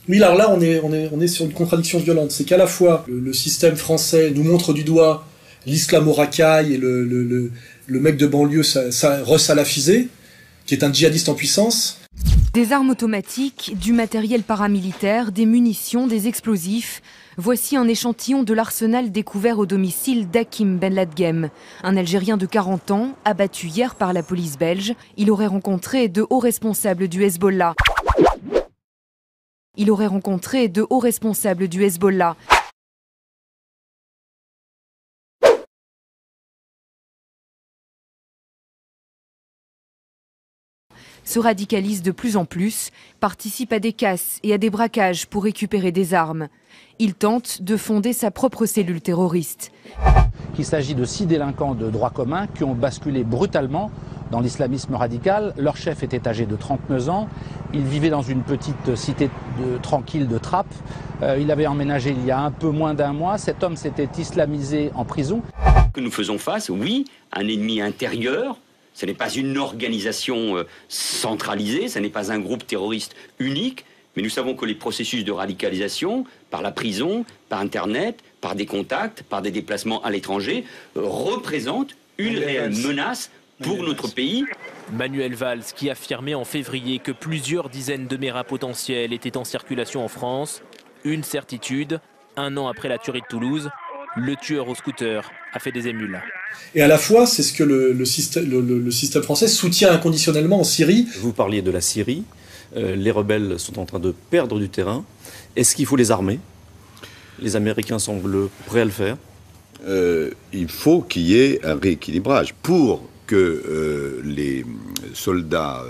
Oui, alors là, on est sur une contradiction violente. C'est qu'à la fois, le système français nous montre du doigt l'islamo-racaille et le mec de banlieue resalafisé, qui est un djihadiste en puissance. Des armes automatiques, du matériel paramilitaire, des munitions, des explosifs. Voici un échantillon de l'arsenal découvert au domicile d'Hakim Ben Ladghem, un Algérien de 40 ans, abattu hier par la police belge. Il aurait rencontré de hauts responsables du Hezbollah. Se radicalise de plus en plus, participe à des casses et à des braquages pour récupérer des armes. Il tente de fonder sa propre cellule terroriste. Il s'agit de 6 délinquants de droit commun qui ont basculé brutalement dans l'islamisme radical. Leur chef était âgé de 39 ans. Il vivait dans une petite cité tranquille de Trappes. Il avait emménagé il y a un peu moins d'un mois. Cet homme s'était islamisé en prison. Nous faisons face, oui, à un ennemi intérieur. Ce n'est pas une organisation centralisée, ce n'est pas un groupe terroriste unique, mais nous savons que les processus de radicalisation, par la prison, par Internet, par des contacts, par des déplacements à l'étranger, représentent une réelle menace pour notre pays. Manuel Valls qui affirmait en février que plusieurs dizaines de méras potentiels étaient en circulation en France. Une certitude, 1 an après la tuerie de Toulouse, le tueur au scooter a fait des émules. Et à la fois, c'est ce que le système français soutient inconditionnellement en Syrie. Vous parliez de la Syrie. Les rebelles sont en train de perdre du terrain. Est-ce qu'il faut les armer? Les Américains semblent prêts à le faire. Il faut qu'il y ait un rééquilibrage pour que les soldats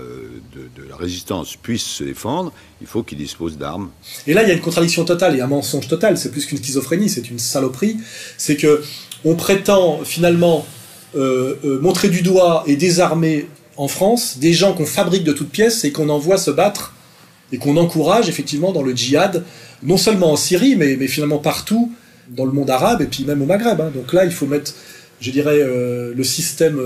de la résistance puissent se défendre. Il faut qu'ils disposent d'armes. Et là, il y a une contradiction totale et un mensonge total. C'est plus qu'une schizophrénie, c'est une saloperie. C'est que on prétend finalement montrer du doigt et désarmer en France des gens qu'on fabrique de toutes pièces et qu'on envoie se battre et qu'on encourage effectivement dans le djihad, non seulement en Syrie, mais finalement partout dans le monde arabe et puis même au Maghreb. Donc là, il faut mettre, je dirais, le système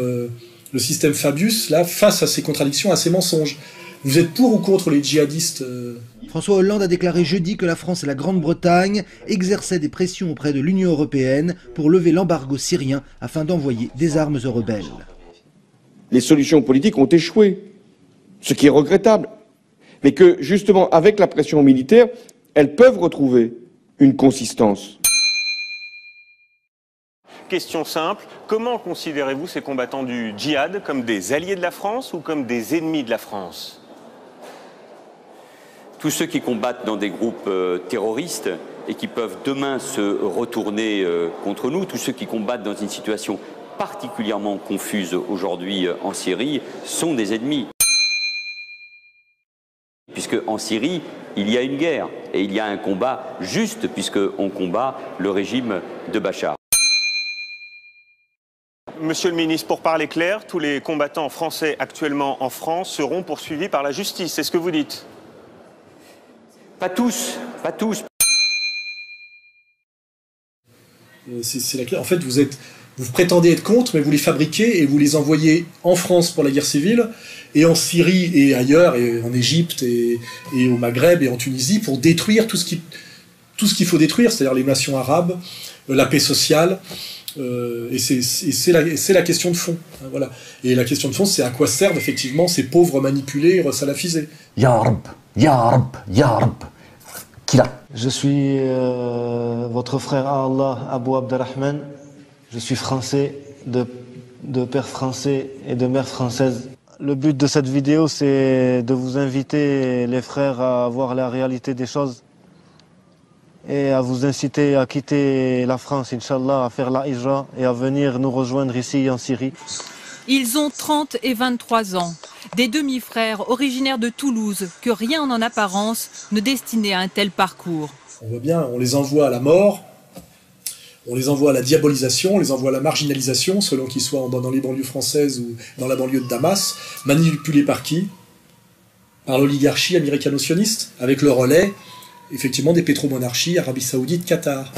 Fabius là face à ces contradictions, à ces mensonges. Vous êtes pour ou contre les djihadistes François Hollande a déclaré jeudi que la France et la Grande-Bretagne exerçaient des pressions auprès de l'Union européenne pour lever l'embargo syrien afin d'envoyer des armes aux rebelles. Les solutions politiques ont échoué, ce qui est regrettable. Mais que, justement, avec la pression militaire, elles peuvent retrouver une consistance. Question simple, comment considérez-vous ces combattants du djihad comme des alliés de la France ou comme des ennemis de la France ? Tous ceux qui combattent dans des groupes terroristes et qui peuvent demain se retourner contre nous, tous ceux qui combattent dans une situation particulièrement confuse aujourd'hui en Syrie, sont des ennemis. Puisque en Syrie, il y a une guerre et il y a un combat juste puisqu'on combat le régime de Bachar. Monsieur le ministre, pour parler clair, tous les combattants français actuellement en France seront poursuivis par la justice, c'est ce que vous dites ? Pas tous, pas tous. En fait, vous prétendez être contre, mais vous les fabriquez et vous les envoyez en France pour la guerre civile, et en Syrie et ailleurs, et en Égypte et au Maghreb et en Tunisie, pour détruire tout ce qu'il faut détruire, c'est-à-dire les nations arabes, la paix sociale, et c'est la question de fond. Voilà. Et la question de fond, c'est à quoi servent effectivement ces pauvres manipulés et resalafisés. Ya Rab, Ya Rab, Ya Rab. Je suis votre frère à Allah, Abou Abderrahman. Je suis français, de père français et de mère française. Le but de cette vidéo, c'est de vous inviter, les frères, à voir la réalité des choses et à vous inciter à quitter la France, Inch'Allah, à faire la hijra et à venir nous rejoindre ici en Syrie. Ils ont 30 et 23 ans, des demi-frères originaires de Toulouse que rien en apparence ne destinait à un tel parcours. On voit bien, on les envoie à la mort, on les envoie à la diabolisation, on les envoie à la marginalisation, selon qu'ils soient dans les banlieues françaises ou dans la banlieue de Damas, manipulés par qui? Par l'oligarchie américano-sioniste, avec le relais, effectivement, des pétromonarchies, Arabie Saoudite, Qatar.